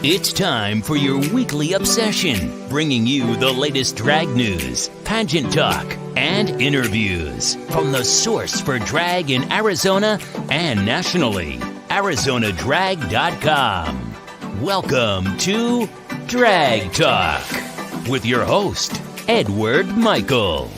It's time for your weekly obsession, bringing you the latest drag news, pageant talk, and interviews from the source for drag in Arizona and nationally, ArizonaDrag.com. Welcome to Drag Talk with your host, Edward Michael.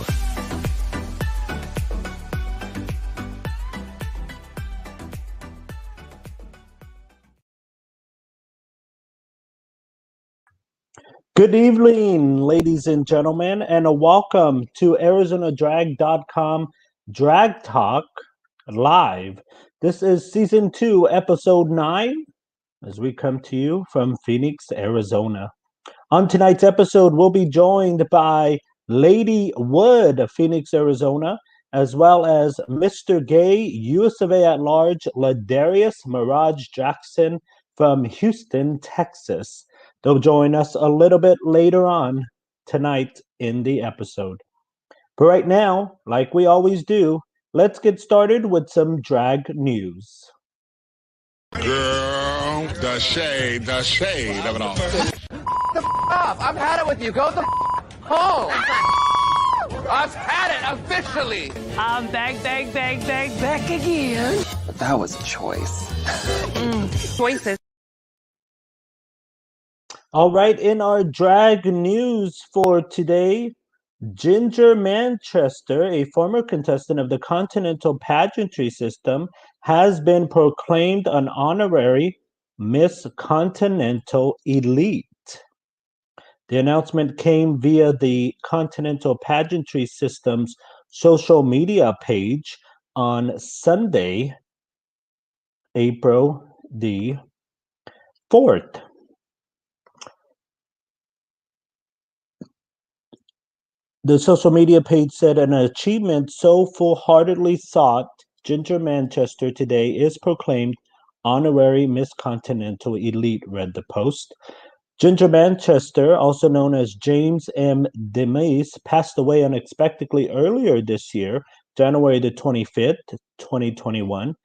Good evening, ladies and gentlemen, and a welcome to ArizonaDrag.com Drag Talk Live. This is Season 2, Episode 9, as we come to you from Phoenix, Arizona. On tonight's episode, we'll be joined by Lady Wood of Phoenix, Arizona, as well as Mr. Gay, USofA at Large La'Darius Mirage Jackson from Houston, Texas. They'll join us a little bit later on tonight in the episode. But right now, like we always do, let's get started with some drag news. Girl, the shade of it all. Off. I've had it with you. Go the home. I've had it officially. I'm back again. But that was a choice. Choices. All right, in our drag news for today, Ginger Manchester, a former contestant of the Continental Pageantry System, has been proclaimed an honorary Miss Continental Elite. The announcement came via the Continental Pageantry System's social media page on Sunday, April the 4th. The social media page said an achievement so full-heartedly sought, Ginger Manchester today is proclaimed honorary Miss Continental Elite, read the post. Ginger Manchester, also known as James M. Demise, passed away unexpectedly earlier this year, January the 25th, 2021.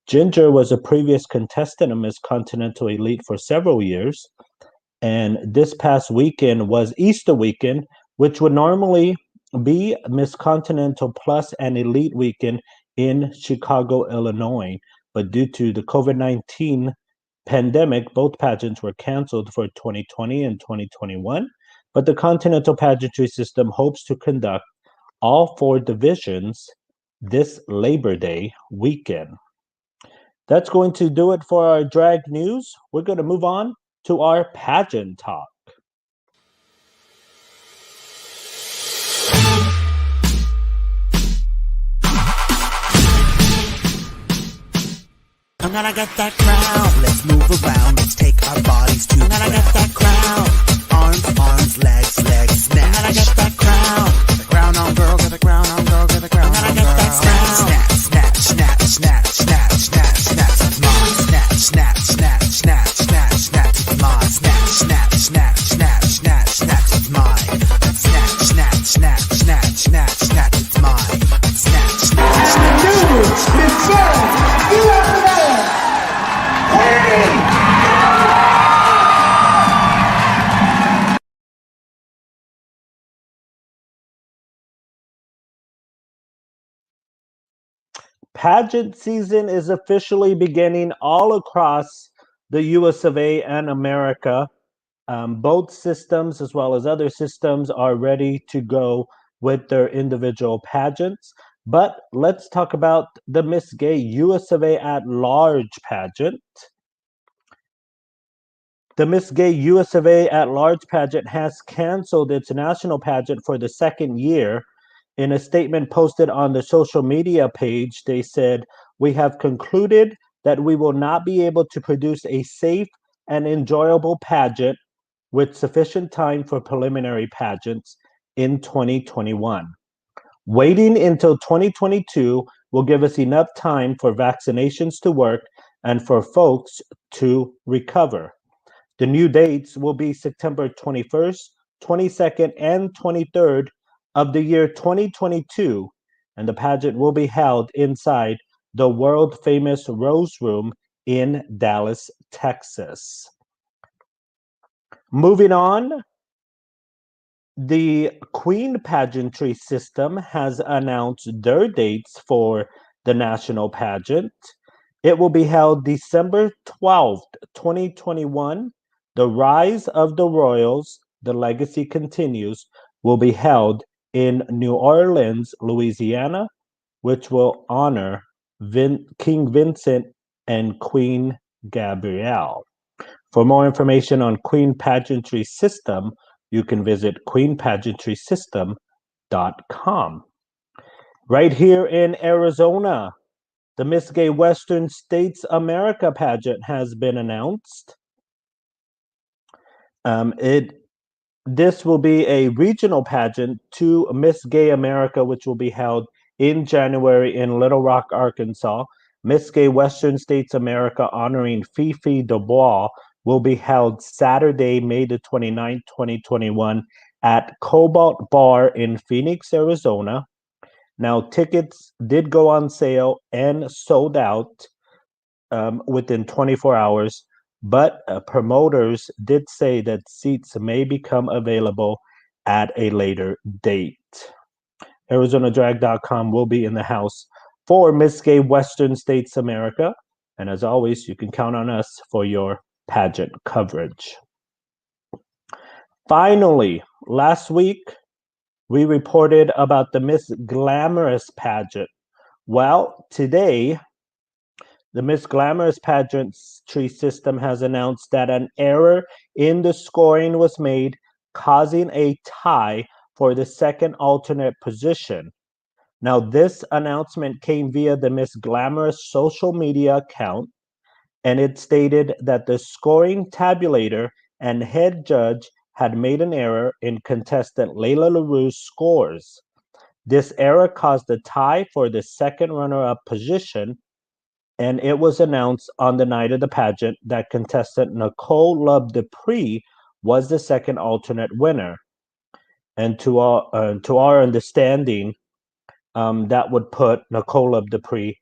Ginger was a previous contestant of Miss Continental Elite for several years, and this past weekend was Easter weekend, which would normally be Miss Continental Plus and Elite weekend in Chicago, Illinois. But due to the COVID-19 pandemic, both pageants were canceled for 2020 and 2021. But the Continental Pageantry System hopes to conduct all 4 divisions this Labor Day weekend. That's going to do it for our drag news. We're going to move on to our pageant talk. I'm gonna get that crown. Let's move around. Let's take our bodies to I'm gonna get that crown. Arms, legs, snatch. I'm gonna get that crown. Get the crown on, girl. Get the crown on, girl. Get the crown on, girl. I'm gonna get that crown. It's mine. It's mine. It's mine. It's mine. Pageant season is officially beginning all across the US of A and America. Both systems, as well as other systems, are ready to go with their individual pageants. But let's talk about the Miss Gay USofA at Large pageant. The Miss Gay USofA at Large pageant has canceled its national pageant for the second year. In a statement posted on the social media page, they said, "We have concluded that we will not be able to produce a safe and enjoyable pageant with sufficient time for preliminary pageants in 2021. Waiting until 2022 will give us enough time for vaccinations to work and for folks to recover. The new dates will be September 21st, 22nd, and 23rd of the year 2022, and the pageant will be held inside the world-famous Rose Room in Dallas, Texas." Moving on, the Queen Pageantry System has announced their dates for the national pageant. It will be held December 12th, 2021. The Rise of the Royals, The Legacy Continues, will be held in New Orleans, Louisiana, which will honor King Vincent and Queen Gabrielle. For more information on Queen Pageantry System, you can visit queenpageantrysystem.com. Right here in Arizona, the Miss Gay Western States America pageant has been announced. This will be a regional pageant to Miss Gay America, which will be held in January in Little Rock, Arkansas. Miss Gay Western States America honoring Fifi Dubois will be held Saturday, May the 29th, 2021 at Cobalt Bar in Phoenix, Arizona. Now, tickets did go on sale and sold out within 24 hours, but promoters did say that seats may become available at a later date. ArizonaDrag.com will be in the house for Miss Gay Western States America. And as always, you can count on us for your pageant coverage. Finally, last week, we reported about the Miss Glamorous pageant. Well, today, the Miss Glamorous Pageantry System has announced that an error in the scoring was made, causing a tie for the second alternate position. Now, this announcement came via the Miss Glamorous social media account, and it stated that the scoring tabulator and head judge had made an error in contestant Layla LaRue's scores. This error caused a tie for the second runner-up position, and it was announced on the night of the pageant that contestant Nicole Love Dupree was the second alternate winner. And to our understanding, that would put Nicole Love Dupree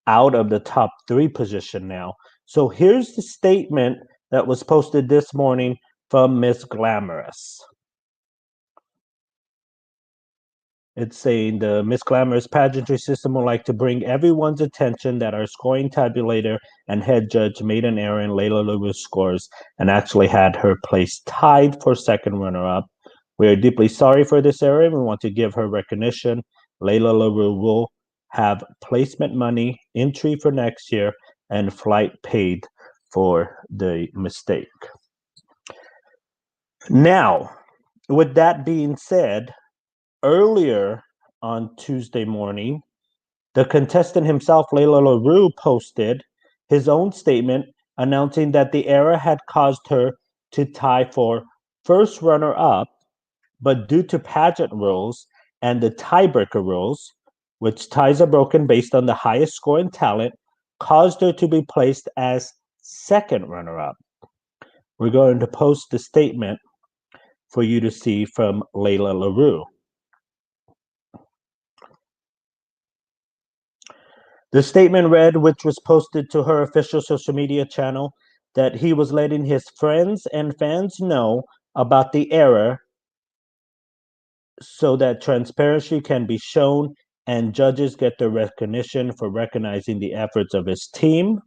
out of the top 3 position now. So here's the statement that was posted this morning from Miss Glamorous. It's saying the Miss Glamorous Pageantry System would like to bring everyone's attention that our scoring tabulator and head judge made an error in Layla LaRue's scores and actually had her place tied for second runner-up. We are deeply sorry for this error and we want to give her recognition. Layla LaRue will have placement money, entry for next year, and flight paid for the mistake. Now, with that being said, earlier on Tuesday morning, the contestant himself, Layla LaRue, posted his own statement announcing that the error had caused her to tie for first runner-up, but due to pageant rules and the tiebreaker rules, which ties are broken based on the highest score in talent, caused her to be placed as second runner-up. We're going to post the statement for you to see from Layla LaRue. The statement read, which was posted to her official social media channel, that he was letting his friends and fans know about the error so that transparency can be shown and judges get the recognition for recognizing the efforts of his team.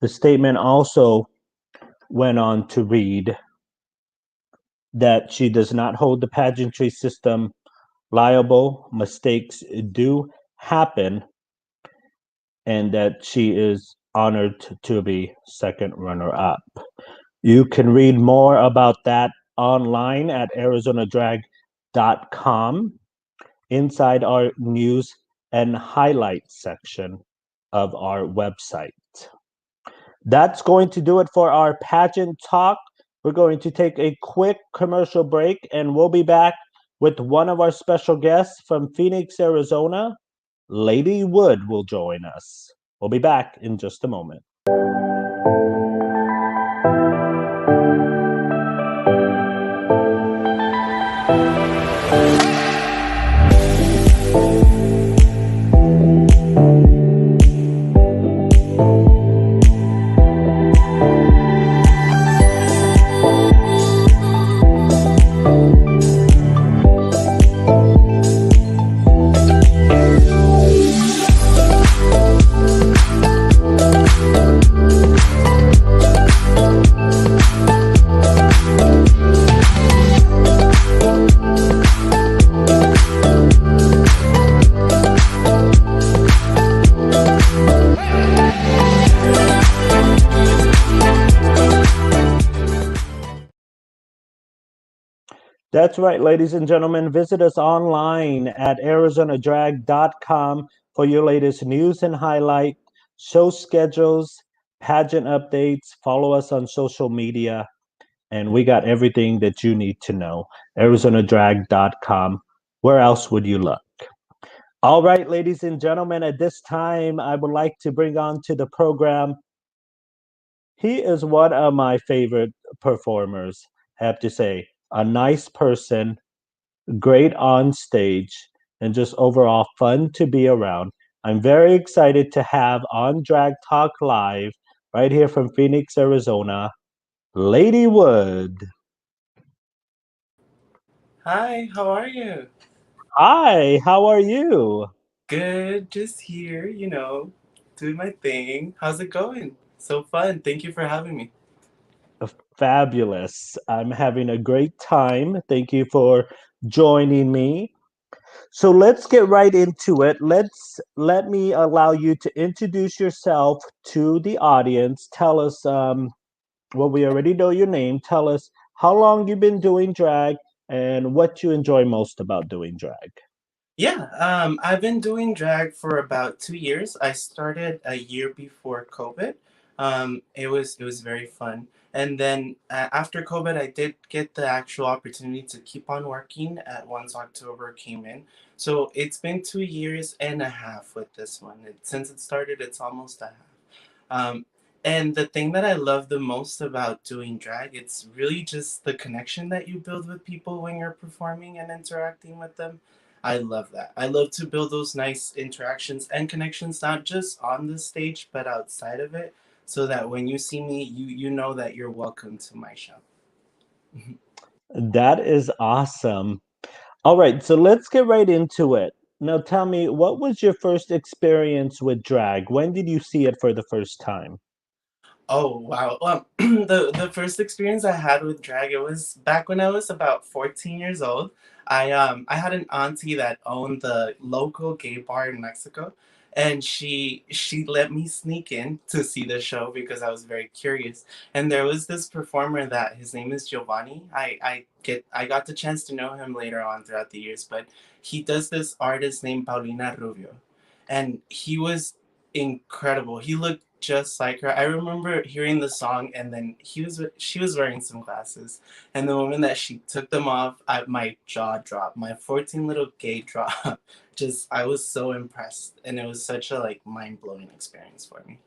The statement also went on to read that she does not hold the pageantry system liable. Mistakes do happen, and that she is honored to be second runner-up. You can read more about that online at arizonadrag.com inside our news and highlights section of our website. That's going to do it for our pageant talk. We're going to take a quick commercial break, and we'll be back with one of our special guests from Phoenix, Arizona. Lady Wood will join us. We'll be back in just a moment. That's right, ladies and gentlemen. Visit us online at arizonadrag.com for your latest news and highlight, show schedules, pageant updates. Follow us on social media, and we got everything that you need to know. arizonadrag.com. Where else would you look? All right, ladies and gentlemen, at this time, I would like to bring on to the program. He is one of my favorite performers, I have to say. A nice person, great on stage, and just overall fun to be around. I'm very excited to have on Drag Talk Live, right here from Phoenix, Arizona, Lady Wood. Hi, how are you? Hi, how are you? Good, just here, doing my thing. How's it going? So fun. Thank you for having me. Fabulous. I'm having a great time. Thank you for joining me. So let's get right into it. Let me allow you to introduce yourself to the audience. Tell us, well, we already know your name. Tell us how long you've been doing drag and what you enjoy most about doing drag. Yeah, I've been doing drag for about 2 years. I started a year before COVID. It was very fun. And then after COVID, I did get the actual opportunity to keep on working at once October came in. So it's been 2 years and a half with this one. Since it started, it's almost a half. Um, and the thing that I love the most about doing drag, it's really just the connection that you build with people when you're performing and interacting with them. I love that. I love to build those nice interactions and connections, not just on the stage, but outside of it, so that when you see me, you know that you're welcome to my show. That is awesome. All right, so let's get right into it. Now tell me, what was your first experience with drag? When did you see it for the first time? Oh wow. The first experience I had with drag, it was back when I was about 14 years old. I had an auntie that owned the local gay bar in Mexico, and she let me sneak in to see the show because I was very curious. And there was this performer that his name is Giovanni. I got the chance to know him later on throughout the years, but he does this artist named Paulina Rubio. And he was incredible. He looked just like her. I remember hearing the song, and then she was wearing some glasses, and the moment that she took them off, my jaw dropped. My 14 little gay drop. Just I was so impressed, and it was such a like mind blowing experience for me.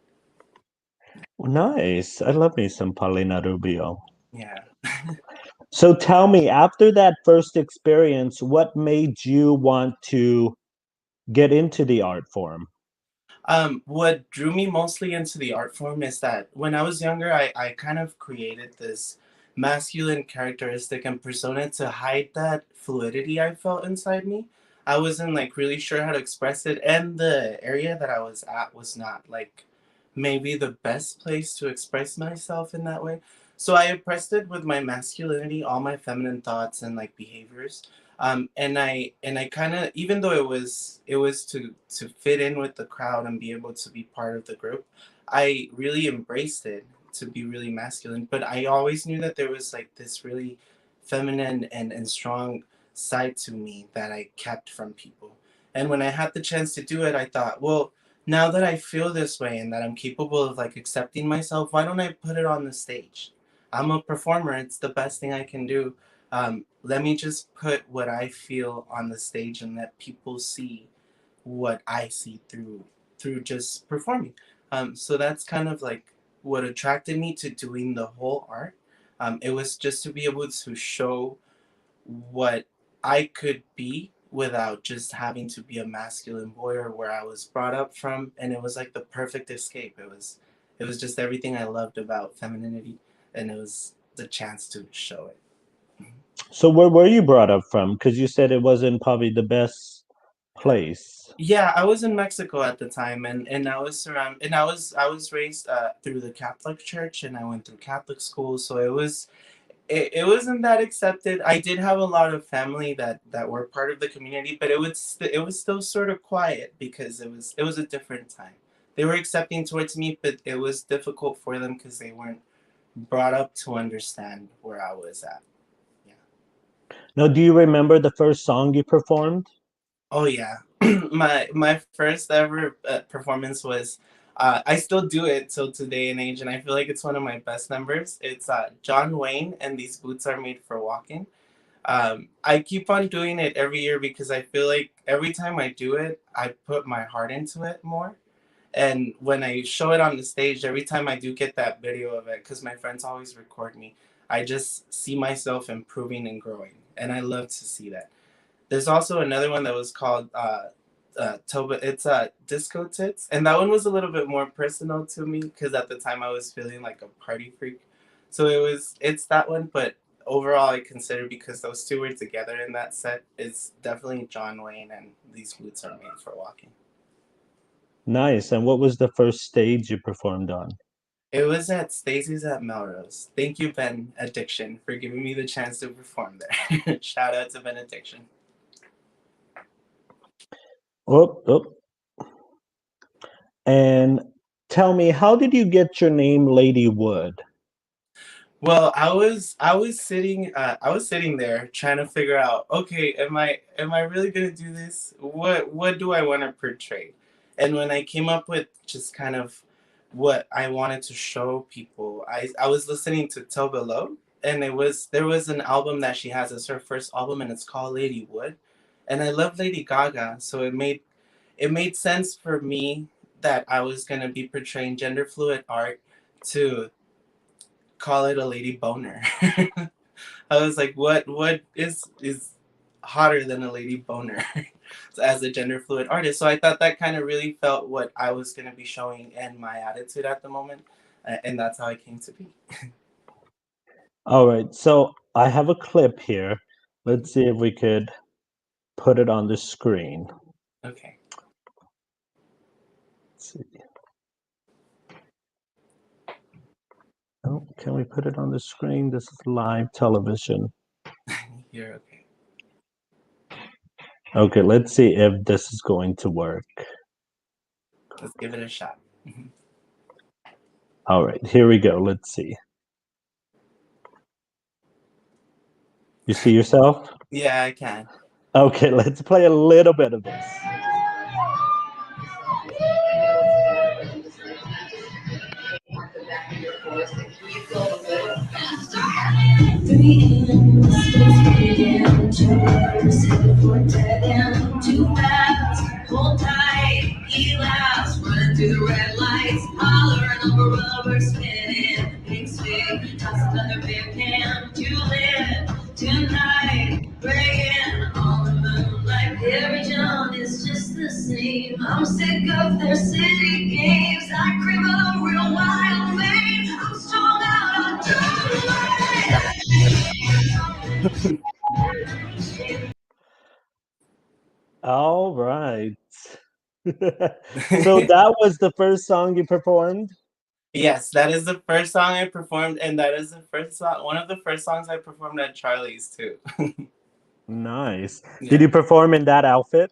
Nice. I love me some Paulina Rubio. Yeah. So tell me, after that first experience, what made you want to get into the art form? What drew me mostly into the art form is that when I was younger, I kind of created this masculine characteristic and persona to hide that fluidity I felt inside me. I wasn't like really sure how to express it, and the area that I was at was not like maybe the best place to express myself in that way. So I oppressed it with my masculinity, all my feminine thoughts and like behaviors, and I kind of, even though it was to fit in with the crowd and be able to be part of the group, I really embraced it to be really masculine, but I always knew that there was like this really feminine and strong side to me that I kept from people. And when I had the chance to do it, I thought, well, now that I feel this way and that I'm capable of like accepting myself, why don't I put it on the stage? I'm a performer, it's the best thing I can do. Let me just put what I feel on the stage and let people see what I see through just performing. So that's kind of like what attracted me to doing the whole art. It was just to be able to show what I could be without just having to be a masculine boy or where I was brought up from, and it was like the perfect escape. It was just everything I loved about femininity, and it was the chance to show it. So where were you brought up from? Because you said it wasn't probably the best place. Yeah, I was in Mexico at the time, and I was surrounded, and I was raised through the Catholic Church, and I went through Catholic school, so it wasn't that accepted. I did have a lot of family that were part of the community, but it was still sort of quiet because it was a different time. They were accepting towards me, but it was difficult for them because they weren't brought up to understand where I was at. Yeah. Now, do you remember the first song you performed? Oh yeah, my first ever performance was. I still do it till today and age, and I feel like it's one of my best numbers. It's John Wayne and These Boots Are Made for Walking. I keep on doing it every year because I feel like every time I do it, I put my heart into it more. And when I show it on the stage, every time I do get that video of it, because my friends always record me, I just see myself improving and growing. And I love to see that. There's also another one that was called Toba. It's Disco Tits, and that one was a little bit more personal to me because at the time I was feeling like a party freak. So it's that one, but overall I consider because those two were together in that set, it's definitely John Wayne and These Boots Are Made for Walking. Nice. And what was the first stage you performed on? It was at Stacy's at Melrose. Thank you, Ben Addiction, for giving me the chance to perform there. Shout out to Ben Addiction. Oh, oh. And tell me, how did you get your name, Lady Wood? Well, I was sitting there trying to figure out, okay, am I really gonna do this? What do I want to portray? And when I came up with just kind of what I wanted to show people, I was listening to Toba Lo, and there was an album that she has. It's her first album, and it's called Lady Wood. And I love Lady Gaga, so it made sense for me that I was gonna be portraying gender fluid art to call it a lady boner. I was like, what is hotter than a lady boner as a gender fluid artist? So I thought that kind of really felt what I was going to be showing and my attitude at the moment, and that's how I came to be. All right. So I have a clip here. Let's see if we could put it on the screen. Okay. Let's see. Oh, can we put it on the screen? This is live television. You're okay. Okay, let's see if this is going to work. Let's give it a shot. All right, here we go. Let's see. You see yourself? Yeah, I can. Okay, let's play a little bit of this. Hold tight, he laughs, running through the red lights, hollering over rubber spinning, big stick, toss another big can to live tonight, breaking all the moonlight. Every John is just the same. I'm sick of their city games. I crave a real wild vein. I'm strung out on All right. So that was the first song you performed? Yes, that is the first song I performed, and that is the first song, one of the first songs I performed at Charlie's too. Nice. Yeah. Did you perform in that outfit?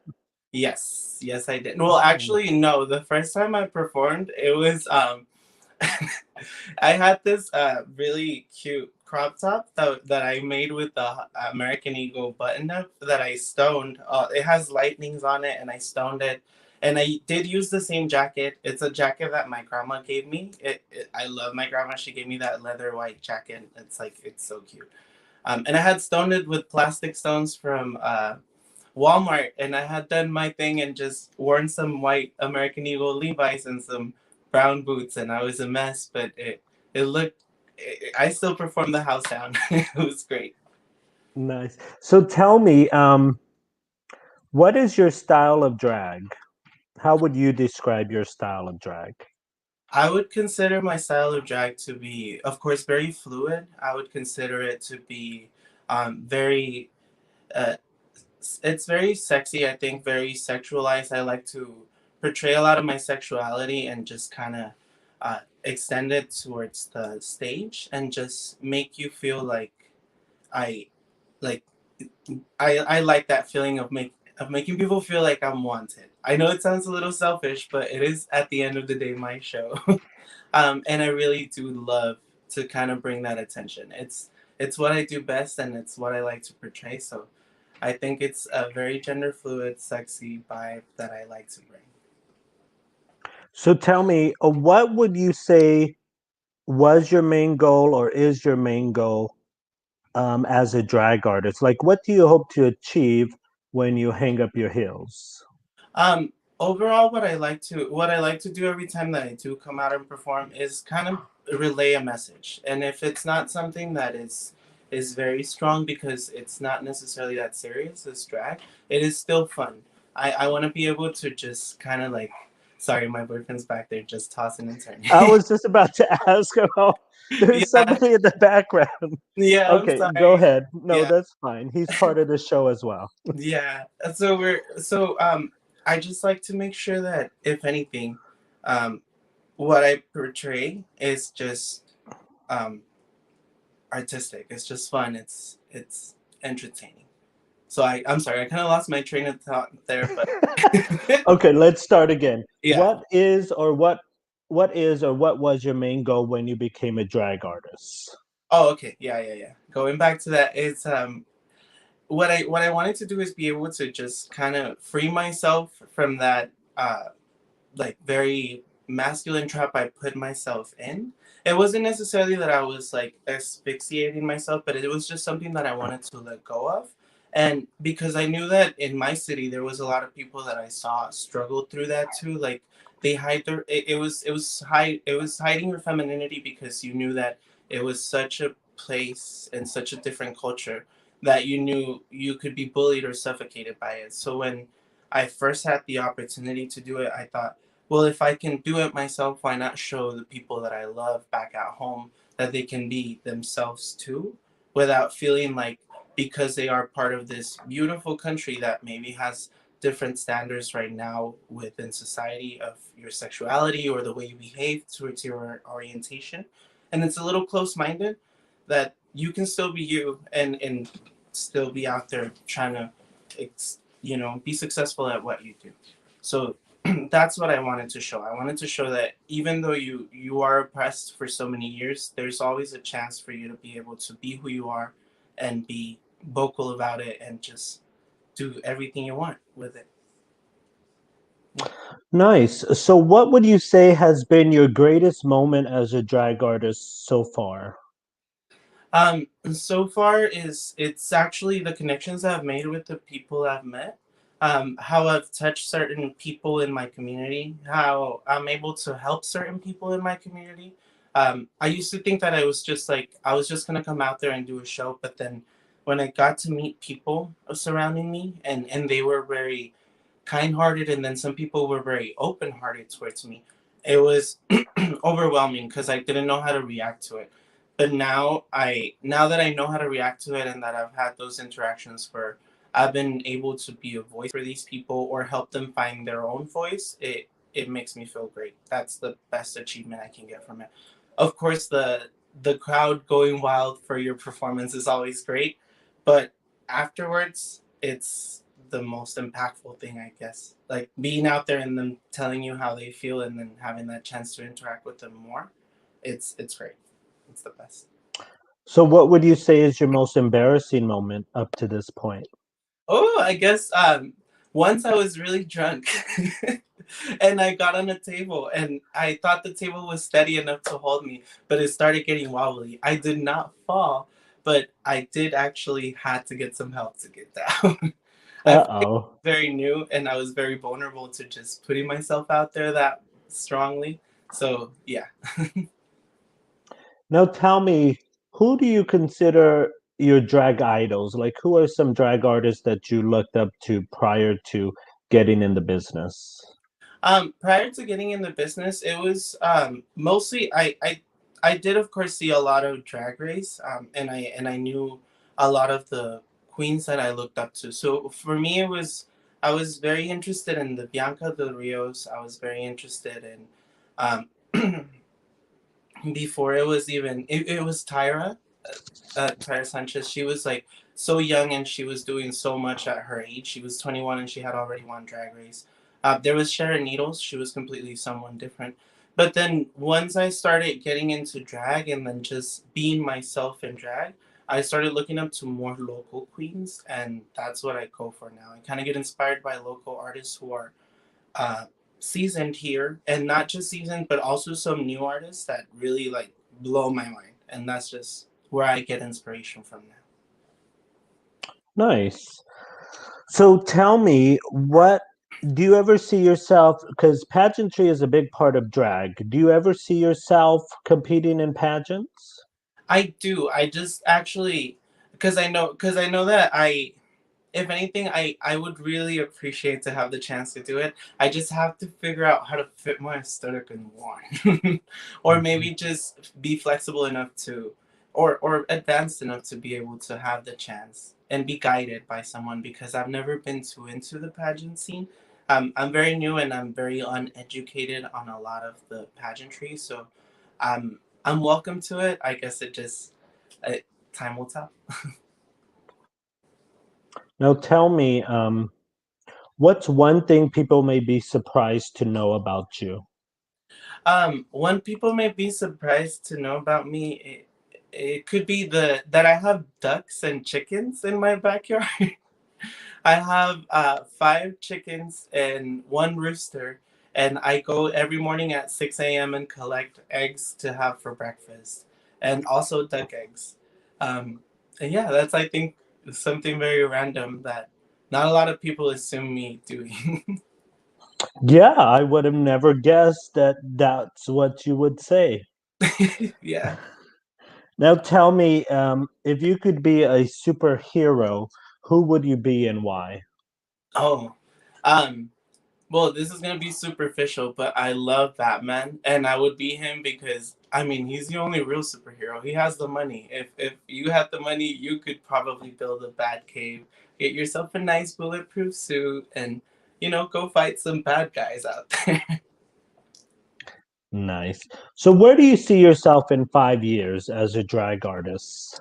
Yes, I did. Well, actually, no. The first time I performed, it was I had this really cute crop top that I made with the American Eagle button up that I stoned. It has lightnings on it, and I stoned it. And I did use the same jacket. It's a jacket that my grandma gave me. I love my grandma. She gave me that leather white jacket. It's so cute. And I had stoned it with plastic stones from Walmart, and I had done my thing and just worn some white American Eagle Levi's and some brown boots, and I was a mess, but it looked. I still performed the house down. It was great. Nice. So tell me, what is your style of drag? How would you describe your style of drag? I would consider my style of drag to be, of course, very fluid. I would consider it to be very. Uh, it's very sexy. I think very sexualized. I like to portray a lot of my sexuality and just kind of extend it towards the stage and just make you feel like I like I like that feeling of making people feel like I'm wanted. I know it sounds a little selfish, but it is at the end of the day my show. And I really do love to kind of bring that attention. it's what I do best, and it's what I like to portray. So I think it's a very gender fluid, sexy vibe that I like to bring. So tell me, what would you say was your main goal or is your main goal as a drag artist? Like, what do you hope to achieve when you hang up your heels? Overall, what I like to do every time that I do come out and perform is kind of relay a message. And if it's not something that is very strong because it's not necessarily that serious as drag, it is still fun. I want to be able to just kind of like, sorry, my boyfriend's back there just tossing and I turning. was just about to ask about. There's Yeah, somebody in the background. yeah, I'm Okay, go sorry. ahead. No, Yeah. that's fine. He's part of the show as well. Yeah. So I just like to make sure that if anything, um what I portray is just um artistic. It's just fun. It's entertaining. So I'm sorry, I kind of lost my train of thought there, but Okay, let's start again. yeah. What is or what was your main goal when you became a drag artist? Oh, okay. Yeah, yeah, yeah. Going back to that, it's what I wanted to do is be able to just kind of free myself from that like very masculine trap I put myself in. It wasn't necessarily that I was like asphyxiating myself, but it was just something that I wanted to let go of. And because I knew that in my city there was a lot of people that I saw struggle through that too. Like they hide their it was hiding your femininity because you knew that it was such a place and such a different culture that you knew you could be bullied or suffocated by it. So when I first had the opportunity to do it, I thought, well, if I can do it myself, why not show the people that I love back at home that they can be themselves too, without feeling like because they are part of this beautiful country that maybe has different standards right now within society of your sexuality or the way you behave towards your orientation. And it's a little close minded that you can still be you and still be out there trying to be successful at what you do. So that's what I wanted to show. I wanted to show that even though you are oppressed for so many years, there's always a chance for you to be able to be who you are and be vocal about it and just do everything you want with it. Nice. So, what would you say has been your greatest moment as a drag artist so far? So far is it's actually the connections I've made with the people I've met, how I've touched certain people in my community, how I'm able to help certain people in my community. I used to think that I was just gonna come out there and do a show, but then when I got to meet people surrounding me and they were very kind-hearted, and then some people were very open-hearted towards me, it was overwhelming because I didn't know how to react to it. But now that I know how to react to it and that I've had those interactions where I've been able to be a voice for these people or help them find their own voice, it makes me feel great. That's the best achievement I can get from it. Of course, the crowd going wild for your performance is always great, but afterwards it's the most impactful thing, I guess. Like being out there and them telling you how they feel and then having that chance to interact with them more, it's great. It's the best. So, what would you say is your most embarrassing moment up to this point? Oh, I guess once I was really drunk and I got on a table and I thought the table was steady enough to hold me, but it started getting wobbly. I did not fall, but I did actually had to get some help to get down. I Uh feel like oh. very new and I was very vulnerable to just putting myself out there that strongly. So yeah. Now, tell me, who do you consider your drag idols? Like, who are some drag artists that you looked up to prior to getting in the business? Prior to getting in the business, it was mostly I did of course see a lot of Drag Race, and I knew a lot of the queens that I looked up to. So for me, it was I was very interested in the Bianca Del Rios. I was very interested in um, before it was Tyra, Tyra Sanchez. She was like so young and she was doing so much at her age. She was 21 and she had already won Drag Race. There was Sharon Needles. She was completely someone different. But then once I started getting into drag and then just being myself in drag, I started looking up to more local queens, and that's what I go for now. I kind of get inspired by local artists who are uh, seasoned here, and not just seasoned, but also some new artists that really like blow my mind, and that's just where I get inspiration from now. Nice. So tell me, what do you ever see yourself? Because pageantry is a big part of drag. Do you ever see yourself competing in pageants? I do. I just actually, because I know that I, if anything, I would really appreciate to have the chance to do it. I just have to figure out how to fit my aesthetic in one, or Mhm. maybe just be flexible enough to, or advanced enough to be able to have the chance and be guided by someone, because I've never been too into the pageant scene. I'm very new and I'm very uneducated on a lot of the pageantry, so I'm welcome to it. I guess it just uh, time will tell. Now tell me, what's one thing people may be surprised to know about you? One people may be surprised to know about me. It could be the that I have ducks and chickens in my backyard. I have five chickens and one rooster, and I go every morning at 6 a.m. and collect eggs to have for breakfast, and also duck eggs. Um, and yeah, that's I think something very random that not a lot of people assume me doing. Yeah, I would have never guessed that that's what you would say. Yeah. Now tell me, if you could be a superhero, who would you be and why? Oh. Um. Well, this is gonna be superficial, but I love Batman, and I would be him because I mean he's the only real superhero. He has the money. If you had the money, you could probably build a bat cave, get yourself a nice bulletproof suit, and go fight some bad guys out there. Nice. So where do you see yourself in 5 years as a drag artist?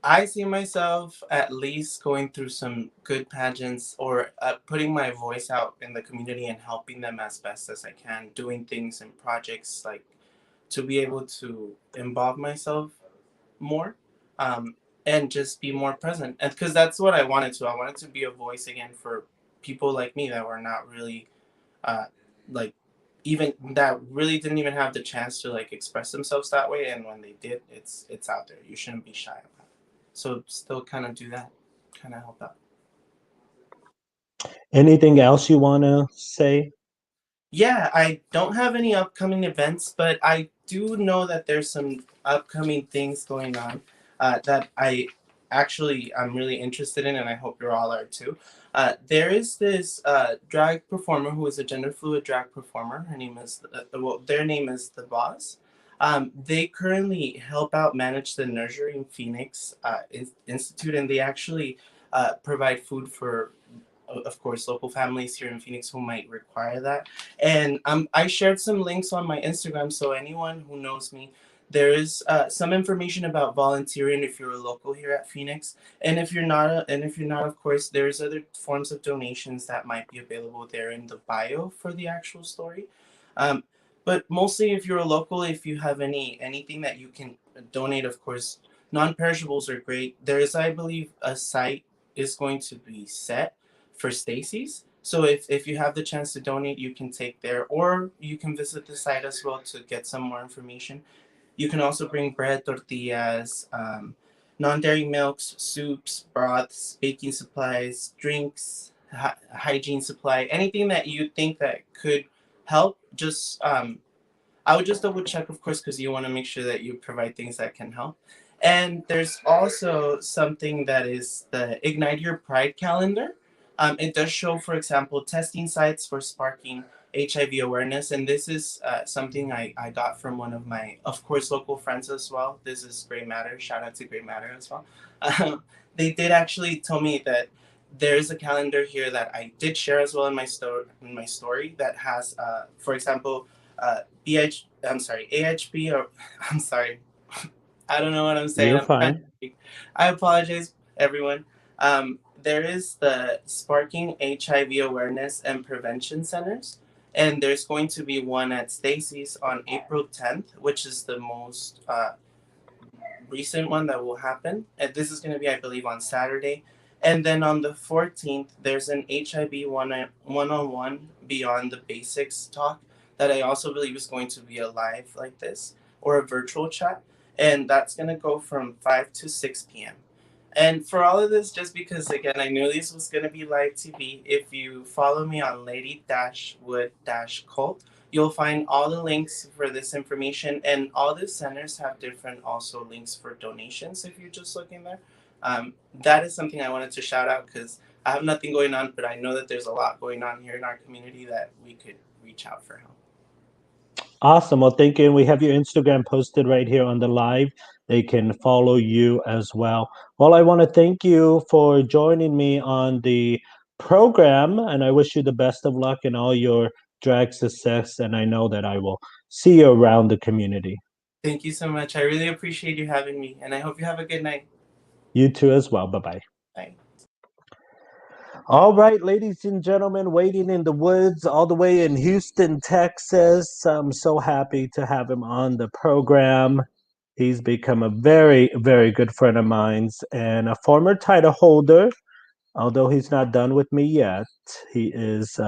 I see myself at least going through some good pageants, or putting my voice out in the community and helping them as best as I can, doing things and projects like to be able to involve myself more, um, and just be more present. And because that's what I wanted to. I wanted to be a voice again for people like me that were not really uh, like even that really didn't even have the chance to like express themselves that way. And when they did, it's out there. You shouldn't be shy about it. So still kind of do that, kind of help out. Anything else you want to say? Yeah, I don't have any upcoming events, but I do know that there's some upcoming things going on that I'm really interested in, and I hope you all are too. There is this drag performer who is a gender fluid drag performer. Her name is their name is The Boss. They currently help out manage the Nurturing Phoenix Institute, and they actually provide food for, of course, local families here in Phoenix who might require that. And I shared some links on my Instagram, so anyone who knows me, there is some information about volunteering if you're a local here at Phoenix, and if you're not, of course, there's other forms of donations that might be available there in the bio for the actual story. Um, but mostly, if you're a local, if you have anything that you can donate, of course, non-perishables are great. There is, I believe, a site is going to be set for Stacy's. So if you have the chance to donate, you can take there, or you can visit the site as well to get some more information. You can also bring bread, tortillas, non-dairy milks, soups, broths, baking supplies, drinks, hygiene supply, anything that you think that could help. Just I would just double check, of course, because you want to make sure that you provide things that can help. And there's also something that is the Ignite Your Pride calendar. It does show, for example, testing sites for sparking HIV awareness. And this is something I got from one of my, of course, local friends as well. This is Grey Matter. Shout out to Grey Matter as well. They did actually tell me that there's a calendar here that I did share as well in my story that has, for example, I'm sorry, AHP, or I'm sorry, I don't know what I'm saying. You're I'm trying to fine. speak. I apologize, everyone. There is the Sparking HIV Awareness and Prevention Centers, and there's going to be one at Stacy's on April 10th, which is the most recent one that will happen. And this is going to be, I believe, on Saturday. And then on the 14th, there's an HIB one-on-one Beyond the Basics talk that I also believe is going to be a live like this or a virtual chat. And that's going to go from 5 to 6 p.m. And for all of this, just because, again, I knew this was going to be live TV, if you follow me on Lady-Wood-Cult, you'll find all the links for this information. And all the centers have different also links for donations if you're just looking there. That is something I wanted to shout out because I have nothing going on, but I know that there's a lot going on here in our community that we could reach out for help. Awesome. Well, thank you. And we have your Instagram posted right here on the live. They can follow you as well. Well, I want to thank you for joining me on the program, and I wish you the best of luck in all your drag success. And I know that I will see you around the community. Thank you so much. I really appreciate you having me, and I hope you have a good night. You too as well. Bye-bye. Bye. All right, ladies and gentlemen, waiting in the woods all the way in Houston, Texas. I'm so happy to have him on the program. He's become a very, very good friend of mine and a former title holder. Although he's not done with me yet, he is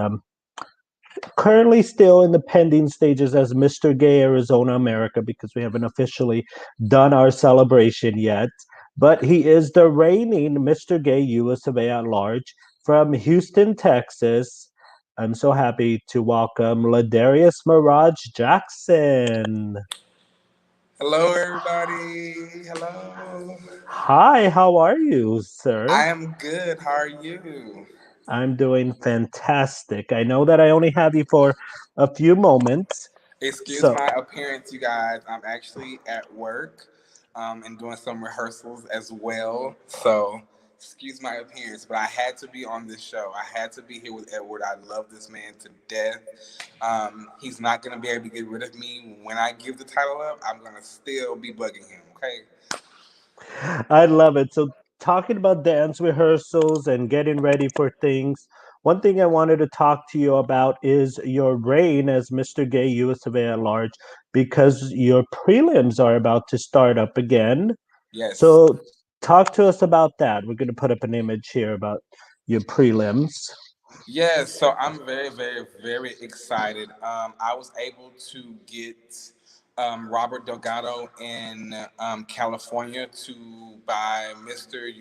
currently still in the pending stages as Mr. Gay Arizona America because we haven't officially done our celebration yet. But he is the reigning Mr. Gay USofA at large from Houston, Texas. I'm so happy to welcome La'Darius Mirage Jackson. Hello, everybody. Hello. Hi, how are you, sir? I am good. How are you? I'm doing fantastic. I know that I only have you for a few moments. Excuse So, my appearance, you guys. I'm actually at work and doing some rehearsals as well. So, excuse my appearance, but I had to be on this show. I had to be here with Edward. I love this man to death. He's not going to be able to get rid of me. When I give the title up, I'm going to still be bugging him, okay? I love it. So, talking about dance rehearsals and getting ready for things, one thing I wanted to talk to you about is your reign as Mr. Gay USofA at large because your prelims are about to start up again. Yes. So, talk to us about that. We're going to put up an image here about your prelims. Yes, so I'm very, very, very excited. I was able to get Robert Delgado in California to buy Mr.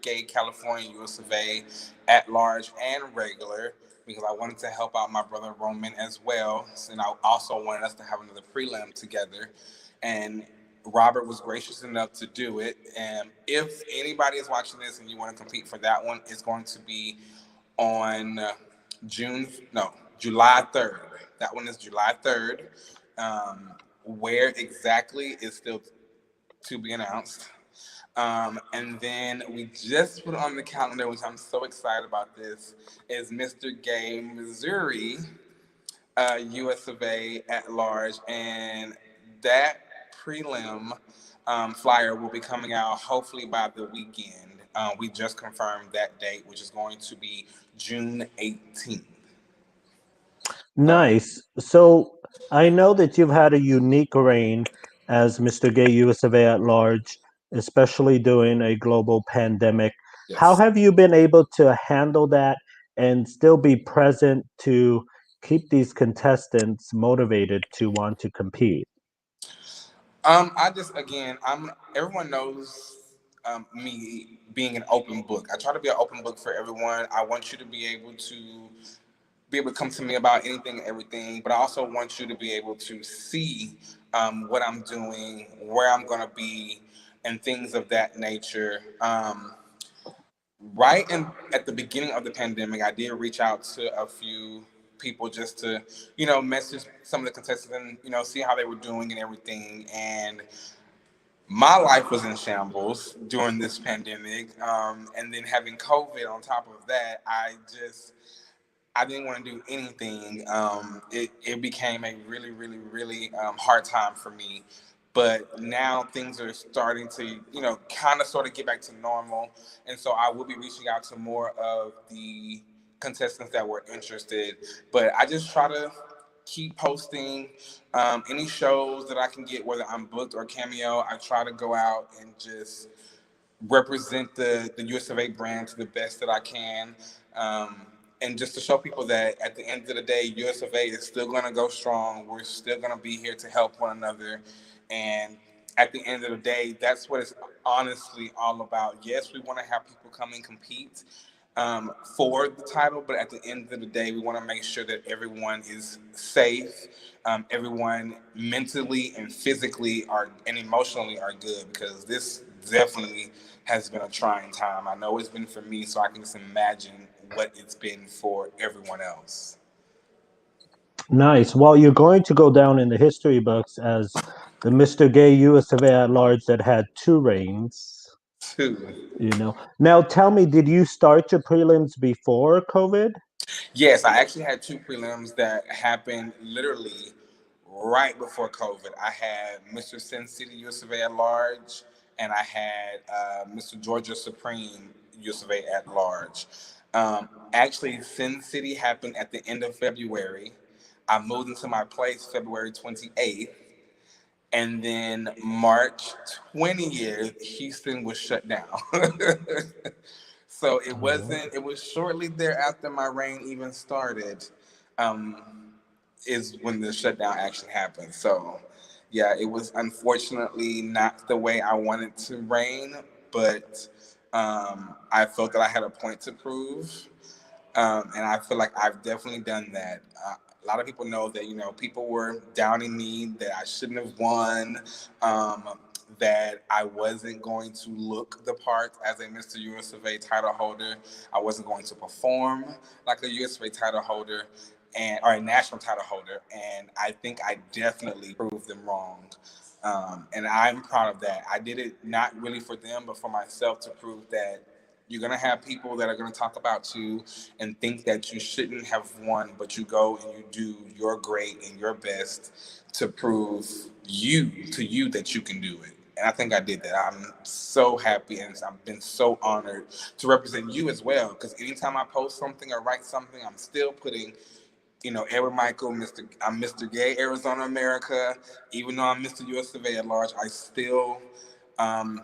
Gay California USofA at large and regular because I wanted to help out my brother Roman as well, and I also wanted us to have another prelim together. And Robert was gracious enough to do it. And if anybody is watching this and you want to compete for that one, it's going to be on July 3rd. That one is July 3rd. Where exactly is still to be announced. And then we just put on the calendar, which I'm so excited about this, is Mr. Gay Missouri USofA at large. And that prelim flyer will be coming out hopefully by the weekend. We just confirmed that date, which is going to be June 18th. Nice. So I know that you've had a unique reign as Mr. Gay USofA at large, especially during a global pandemic. Yes. How have you been able to handle that and still be present to keep these contestants motivated to want to compete? Everyone knows me being an open book. I try to be an open book for everyone. I want you to be able to come to me about anything and everything, but I also want you to be able to see what I'm doing, where I'm going to be, and things of that nature. At the beginning of the pandemic, I did reach out to a few people just to, message some of the contestants and, see how they were doing and everything. And my life was in shambles during this pandemic. And then having COVID on top of that, I didn't want to do anything. It became a really, really, really hard time for me. But now things are starting to, kind of sort of get back to normal. And so I will be reaching out to more of the contestants that were interested. But I just try to keep posting any shows that I can get, whether I'm booked or cameo. I try to go out and just represent the USofA brand to the best that I can. And just to show people that at the end of the day, USofA is still going to go strong. We're still going to be here to help one another. And at the end of the day, that's what it's honestly all about. Yes, we want to have people come and compete for the title, but at the end of the day, we want to make sure that everyone is safe, everyone mentally and physically and emotionally are good, because this definitely has been a trying time. I know it's been for me, so I can just imagine what it's been for everyone else. Nice. Well, you're going to go down in the history books as the Mr. Gay USofA at large that had two reigns. Two. Now tell me, did you start your prelims before COVID? Yes, I actually had two prelims that happened literally right before COVID. I had Mr. Sin City USofA at large, and I had Mr. Georgia Supreme USofA at large. Actually, Sin City happened at the end of February. I moved into my place February 28th. And then March 20th, Houston was shut down. So it was shortly thereafter my reign even started, is when the shutdown actually happened. So yeah, it was unfortunately not the way I wanted to reign, but I felt that I had a point to prove. And I feel like I've definitely done that. A lot of people know that, people were downing me, that I shouldn't have won, that I wasn't going to look the part as a Mr. USofA title holder. I wasn't going to perform like a USofA title holder or a national title holder. And I think I definitely proved them wrong. And I'm proud of that. I did it not really for them, but for myself, to prove that you're going to have people that are going to talk about you and think that you shouldn't have won, but you go and you do your great and your best to prove to you that you can do it. And I think I did that. I'm so happy, and I've been so honored to represent you as well, because anytime I post something or write something, I'm still putting, Edward Michael, I'm Mr. Gay Arizona America. Even though I'm Mr. USofA at large, I still am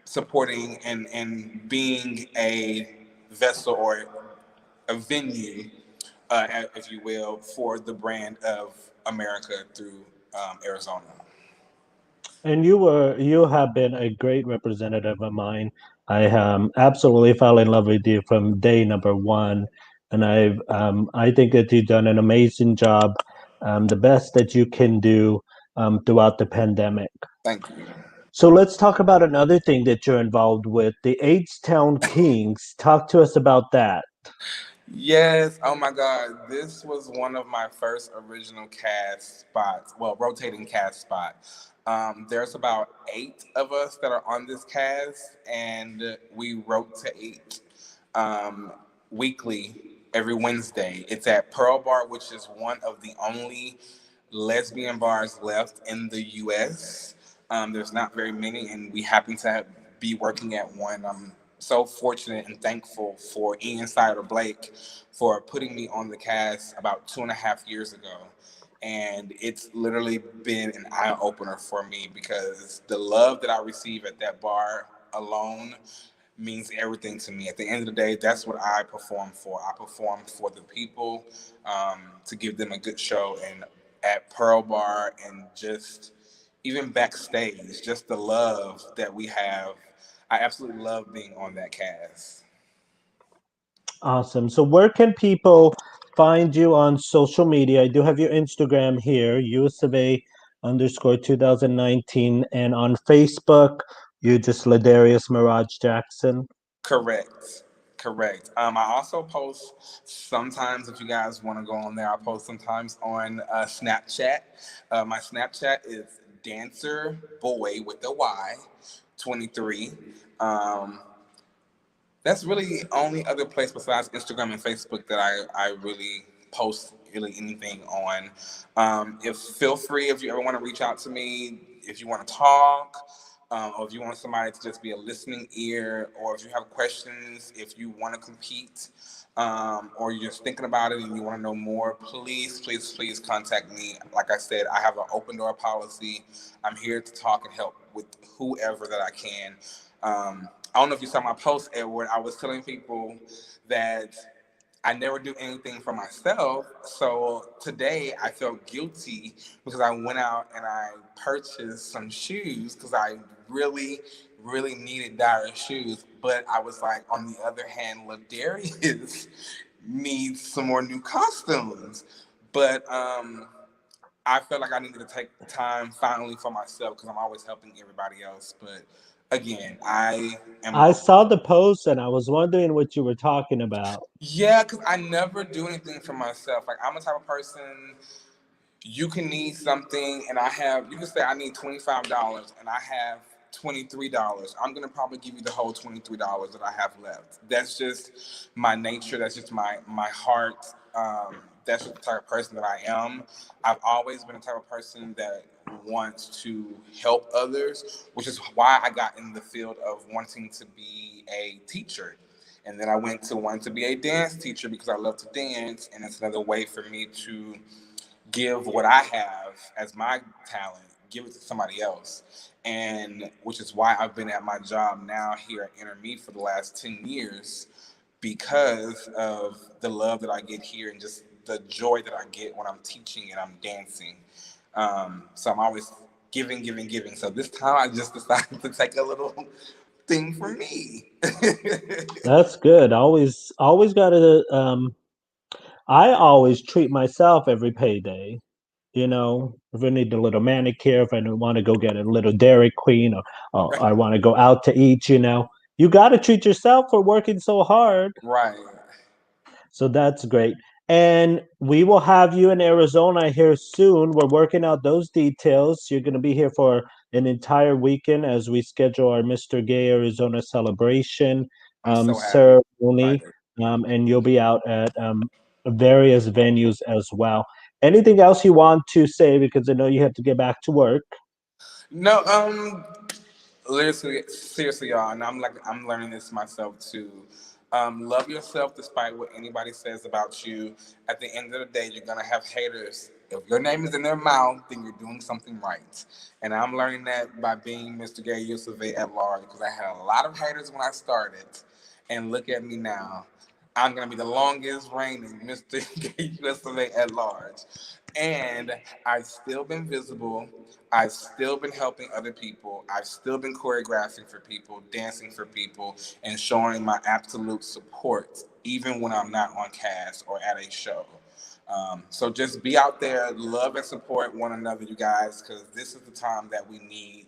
supporting and being a vessel or a venue, if you will, for the brand of America through Arizona. And you have been a great representative of mine. I absolutely fell in love with you from day number one, and I think that you've done an amazing job, the best that you can do throughout the pandemic. Thank you. So let's talk about another thing that you're involved with, the Town Kings. Talk to us about that. Yes. Oh my God. This was one of my first original cast spots. Well, rotating cast spot. There's about 8 of us that are on this cast, and we rotate weekly every Wednesday. It's at Pearl Bar, which is one of the only lesbian bars left in the U.S. There's not very many, and we happen to be working at one. I'm so fortunate and thankful for Ian Sider Blake for putting me on the cast about 2.5 years ago. And it's literally been an eye-opener for me, because the love that I receive at that bar alone means everything to me. At the end of the day, that's what I perform for. I perform for the people, to give them a good show. And at Pearl Bar, and just even backstage, just the love that we have. I absolutely love being on that cast. Awesome. So where can people find you on social media? I do have your Instagram here, USofA_2019, and on Facebook, you just La'Darius Mirage Jackson. Correct. I also post sometimes, if you guys want to go on there, I post sometimes on Snapchat. My Snapchat is Dancer Boy with the Y 23. That's really the only other place besides Instagram and Facebook that I really post really anything on. Feel free if you ever want to reach out to me, if you want to talk. or if you want somebody to just be a listening ear, or if you have questions, if you want to compete, or you're just thinking about it and you want to know more, please contact me. Like I said, I have an open door policy. I'm here to talk and help with whoever that I can. I don't know if you saw my post, Edward. I was telling people that I never do anything for myself. So today I felt guilty because I went out and I purchased some shoes because I really needed Darius shoes. But I was like, on the other hand, La'Darius needs some more new costumes. But I felt like I needed to take time finally for myself because I'm always helping everybody else. But again, I saw the post and I was wondering what you were talking about. Yeah, because I never do anything for myself. Like, I'm the type of person, you can need something and you can say I need $25 and I have $23. I'm going to probably give you the whole $23 that I have left. That's just my nature. That's just my heart. That's just the type of person that I am. I've always been the type of person that wants to help others, which is why I got in the field of wanting to be a teacher. And then I went to wanting to be a dance teacher because I love to dance, and it's another way for me to give what I have as my talent, give it to somebody else. And which is why I've been at my job now here at Intermeet for the last 10 years, because of the love that I get here and just the joy that I get when I'm teaching and I'm dancing. So I'm always giving. So this time I just decided to take a little thing for me. That's good. Always gotta. I always treat myself every payday. You know, if I need a little manicure, if I want to go get a little Dairy Queen, or I want to go out to eat, you got to treat yourself for working so hard. Right. So that's great. And we will have you in Arizona here soon. We're working out those details. You're going to be here for an entire weekend as we schedule our Mr. Gay Arizona celebration ceremony. And you'll be out at various venues as well. Anything else you want to say? Because I know you have to get back to work. No, seriously, y'all, and I'm learning this myself too. Love yourself despite what anybody says about you. At the end of the day, you're gonna have haters. If your name is in their mouth, then you're doing something right. And I'm learning that by being Mr. Gay USofA at large, because I had a lot of haters when I started. And look at me now. I'm going to be the longest reigning Mr. Gay USofA at large. And I've still been visible. I've still been helping other people. I've still been choreographing for people, dancing for people, and showing my absolute support, even when I'm not on cast or at a show. So just be out there, love and support one another, you guys, because this is the time that we need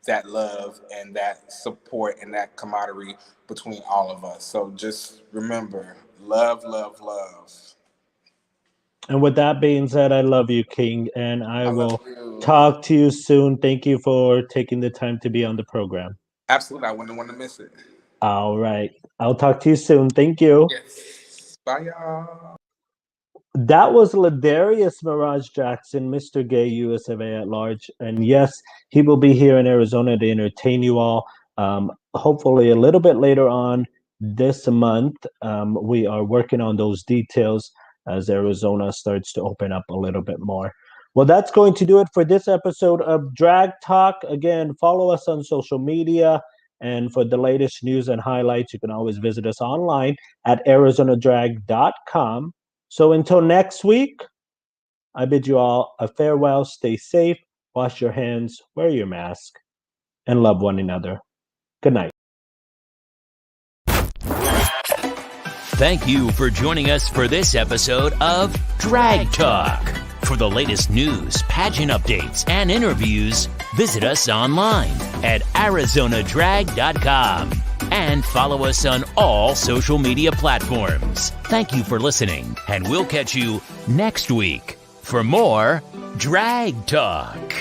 that love and that support and that camaraderie between all of us. So just remember, love, love, love. And with that being said, I love you, King, and I will talk to you soon. Thank you for taking the time to be on the program. Absolutely. I wouldn't want to miss it. All right. I'll talk to you soon. Thank you. Yes. Bye, y'all. That was La'Darius Mirage Jackson, Mr. Gay USofA at large. And yes, he will be here in Arizona to entertain you all. Hopefully a little bit later on this month. We are working on those details as Arizona starts to open up a little bit more. Well, that's going to do it for this episode of Drag Talk. Again, follow us on social media. And for the latest news and highlights, you can always visit us online at arizonadrag.com. So until next week, I bid you all a farewell. Stay safe, wash your hands, wear your mask, and love one another. Good night. Thank you for joining us for this episode of Drag Talk. For the latest news, pageant updates, and interviews, visit us online at arizonadrag.com and follow us on all social media platforms. Thank you for listening, and we'll catch you next week for more Drag Talk.